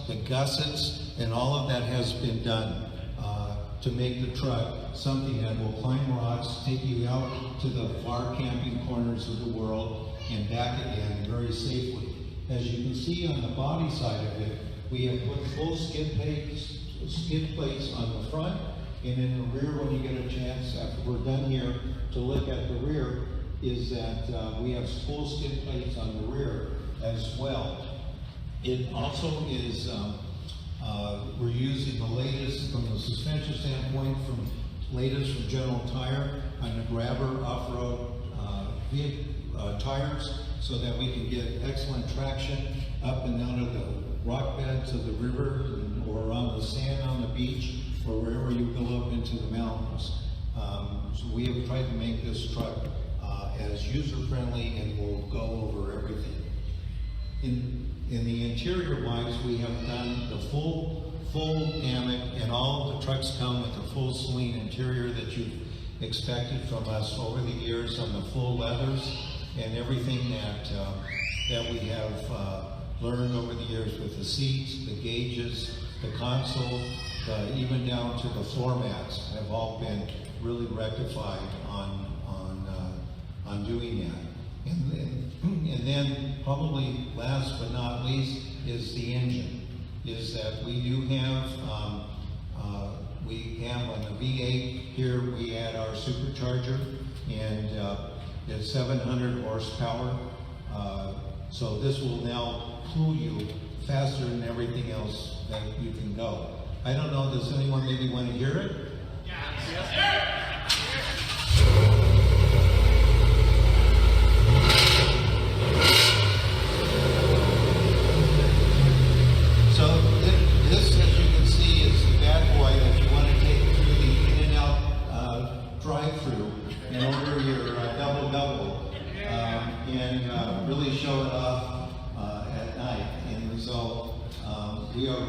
the gussets, and all of that has been done to make the truck something that will climb rocks, take you out to the far camping corners of the world, and back again very safely. As you can see on the body side of it, we have put full skid plates on the front, and in the rear, when you get a chance, after we're done here, to look at the rear, is that we have full skid plates on the rear as well. It also is, we're using the latest from the suspension standpoint, from General Tire on the grabber off-road tires, so that we can get excellent traction up and down to the rock beds of the river, or on the sand on the beach, or wherever you go up into the mountains. So we have tried to make this truck as user-friendly, and will go over everything. In the interior-wise, we have done the full gamut, and all of the trucks come with the full Saleen interior that you've expected from us over the years, on the full leathers and everything that we have learned over the years, with the seats, the gauges, the console, even down to the floor mats, have all been really rectified on doing that. And then probably last but not least is the engine. Is that we do have, on the V8 here, we add our supercharger, and it's 700 horsepower. So this will now cool you faster than everything else that you can go. I don't know, does anyone maybe want to hear it? Yeah. So this, as you can see, is the bad boy that you want to take through the in and out drive-through and order your double-double and really show it off at night. And so we are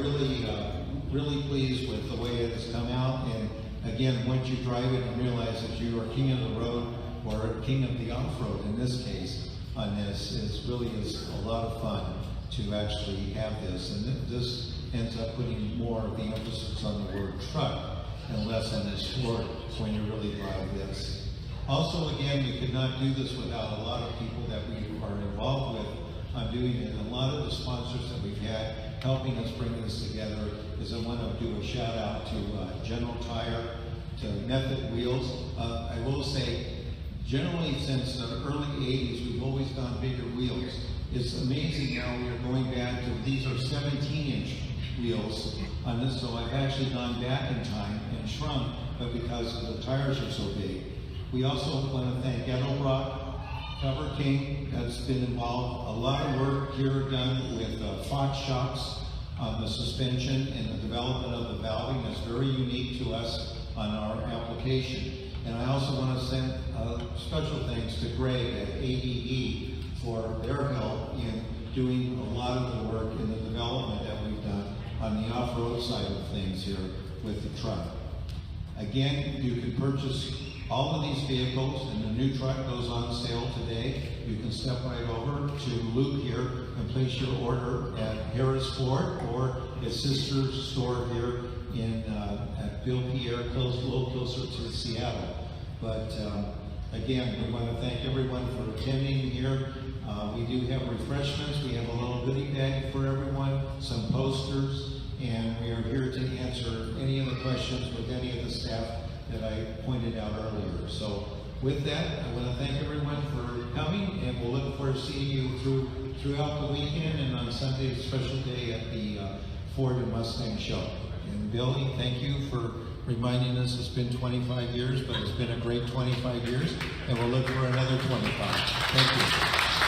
really pleased with the way it has come out. And again, once you drive it and realize that you are king of the road, or king of the off-road in this case, on this, it really is a lot of fun to actually have this. And this ends up putting more of the emphasis on the word truck and less on the sport when you really drive this. Also, again, we could not do this without a lot of people that we are involved with on doing it. And a lot of the sponsors that we've had helping us bring this together is I want to do a shout out to General Tire, to Method Wheels. I will say, generally since the early 80s, we've always gone bigger wheels. It's amazing now we are going back to, these are 17-inch wheels on this, so I've actually gone back in time and shrunk, but because the tires are so big. We also want to thank Edelbrock, Cover King, that's been involved. A lot of work here done with Fox shocks on the suspension and the development of the valving. That's very unique to us on our application. And I also want to send special thanks to Greg at ADE for their help in doing a lot of the work in the development that we've done on the off-road side of things here with the truck. Again, you can purchase all of these vehicles, and the new truck goes on sale today. You can step right over to Luke here and place your order at Harris Ford or his sister's store here in at Bill Pierre, a little closer to Seattle. But again, we want to thank everyone for attending here. We do have refreshments. We have a little goodie bag for everyone, some posters, and we are here to answer any of the questions with any of the staff that I pointed out earlier. So with that, I want to thank everyone for coming, and we'll look forward to seeing you throughout the weekend, and on Sunday, a special day at the Ford and Mustang show. And Billy, thank you for reminding us it's been 25 years, but it's been a great 25 years, and we'll look for another 25. Thank you.